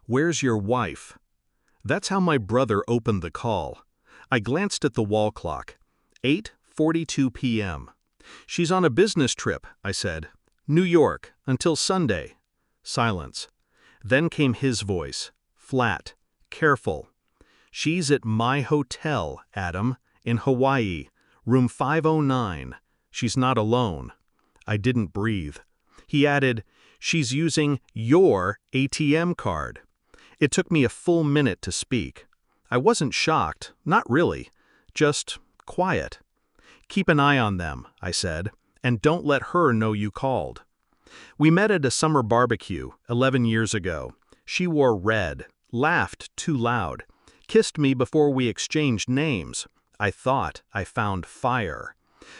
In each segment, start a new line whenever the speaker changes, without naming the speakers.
"Where's your wife?" That's how my brother opened the call. I glanced at the wall clock. 8:42 p.m. "She's on a business trip," I said. "New York, until Sunday." Silence. Then came his voice, flat, careful. "She's at my hotel, Adam, in Hawaii, room 509. She's not alone." I didn't breathe. He added, "She's using your ATM card." It took me a full minute to speak. I wasn't shocked, not really, just quiet. "Keep an eye on them," I said, "and don't let her know you called." We met at a summer barbecue 11 years ago. She wore red, laughed too loud, kissed me before we exchanged names. I thought I found fire.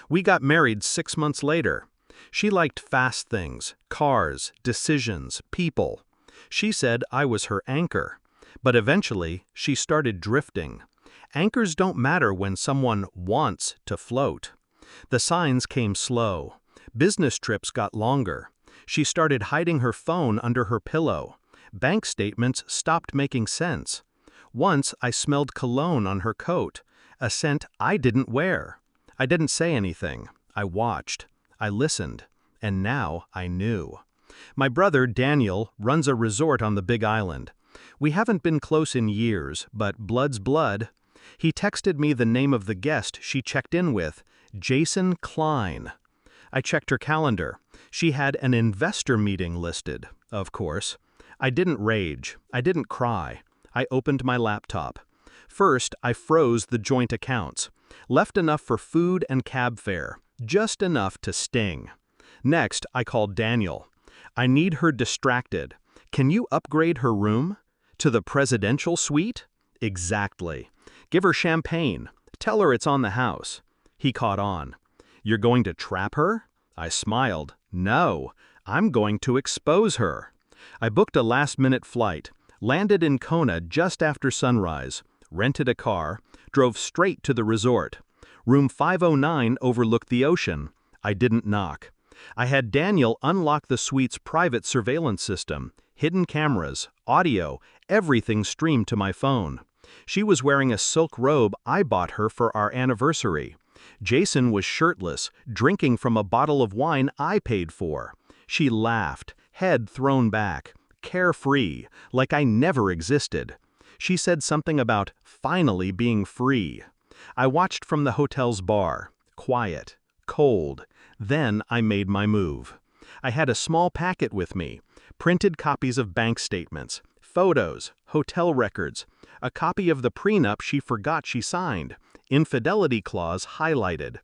We got married 6 months later. She liked fast things, cars, decisions, people. She said I was her anchor. But eventually, she started drifting. Anchors don't matter when someone wants to float. The signs came slow. Business trips got longer. She started hiding her phone under her pillow. Bank statements stopped making sense. Once I smelled cologne on her coat, a scent I didn't wear. I didn't say anything. I watched. I listened. And now I knew. My brother, Daniel, runs a resort on the Big Island. We haven't been close in years, but blood's blood. He texted me the name of the guest she checked in with, Jason Klein. I checked her calendar. She had an investor meeting listed, of course. I didn't rage. I didn't cry. I opened my laptop. First, I froze the joint accounts. Left enough for food and cab fare, just enough to sting. Next, I called Daniel. "I need her distracted. Can you upgrade her room? To the presidential suite?" "Exactly. Give her champagne. Tell her it's on the house." He caught on. "You're going to trap her?" I smiled. "No, I'm going to expose her." I booked a last-minute flight, landed in Kona just after sunrise, rented a car, drove straight to the resort. Room 509 overlooked the ocean. I didn't knock. I had Daniel unlock the suite's private surveillance system, hidden cameras, audio, everything streamed to my phone. She was wearing a silk robe I bought her for our anniversary. Jason was shirtless, drinking from a bottle of wine I paid for. She laughed, head thrown back, carefree, like I never existed. She said something about finally being free. I watched from the hotel's bar, quiet, cold. Then I made my move. I had a small packet with me, printed copies of bank statements, photos, hotel records, a copy of the prenup she forgot she signed, infidelity clause highlighted.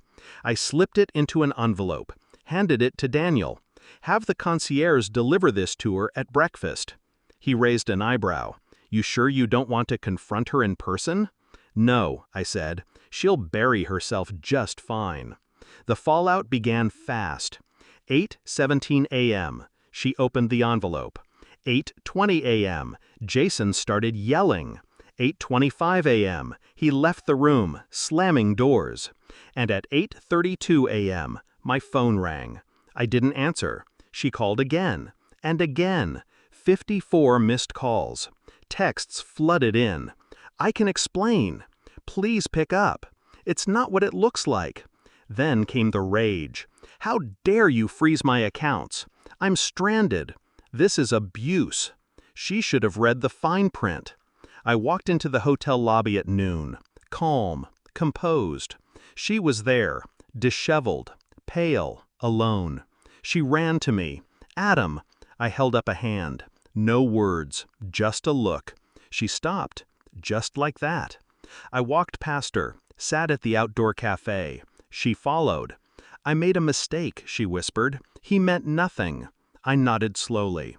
I slipped it into an envelope, handed it to Daniel. "Have the concierge deliver this to her at breakfast." He raised an eyebrow. "You sure you don't want to confront her in person?" "No," I said. "She'll bury herself just fine." The fallout began fast. 8:17 a.m. She opened the envelope. 8:20 a.m. Jason started yelling. 8:25 a.m. He left the room, slamming doors. And at 8:32 a.m., my phone rang. I didn't answer. She called again. And again. 54 missed calls. Texts flooded in. "I can explain. Please pick up. It's not what it looks like." Then came the rage. "How dare you freeze my accounts? I'm stranded. This is abuse." She should have read the fine print. I walked into the hotel lobby at noon, calm, composed. She was there, disheveled, pale, alone. She ran to me. "Adam." I held up a hand. No words, just a look. She stopped, just like that. I walked past her, sat at the outdoor cafe. She followed. "I made a mistake," she whispered. "He meant nothing." I nodded slowly.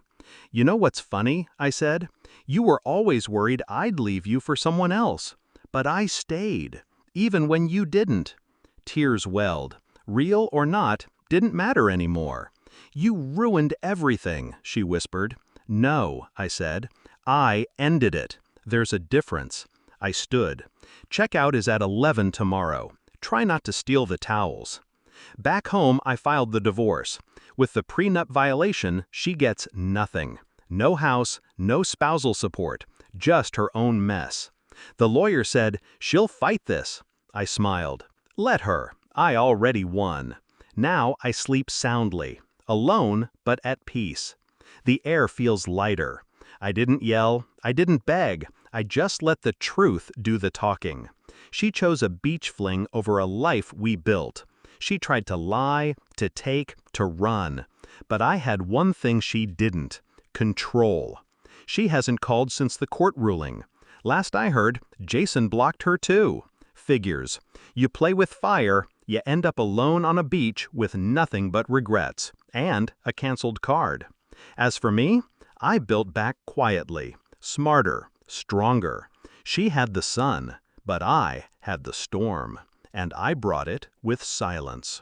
"You know what's funny?" I said. "You were always worried I'd leave you for someone else. But I stayed, even when you didn't." Tears welled. Real or not, didn't matter anymore. "You ruined everything," she whispered. "No," I said. "I ended it. There's a difference." I stood. "Checkout is at 11 tomorrow. Try not to steal the towels." Back home, I filed the divorce. With the prenup violation, she gets nothing. No house, no spousal support, just her own mess. The lawyer said, "She'll fight this." I smiled. Let her. I already won. Now I sleep soundly, alone but at peace. The air feels lighter. I didn't yell, I didn't beg, I just let the truth do the talking. She chose a beach fling over a life we built. She tried to lie, to take, to run. But I had one thing she didn't: control. She hasn't called since the court ruling. Last I heard, Jason blocked her too. Figures. You play with fire, you end up alone on a beach with nothing but regrets, and a canceled card. As for me, I built back quietly, smarter, stronger. She had the sun, but I had the storm, and I brought it with silence.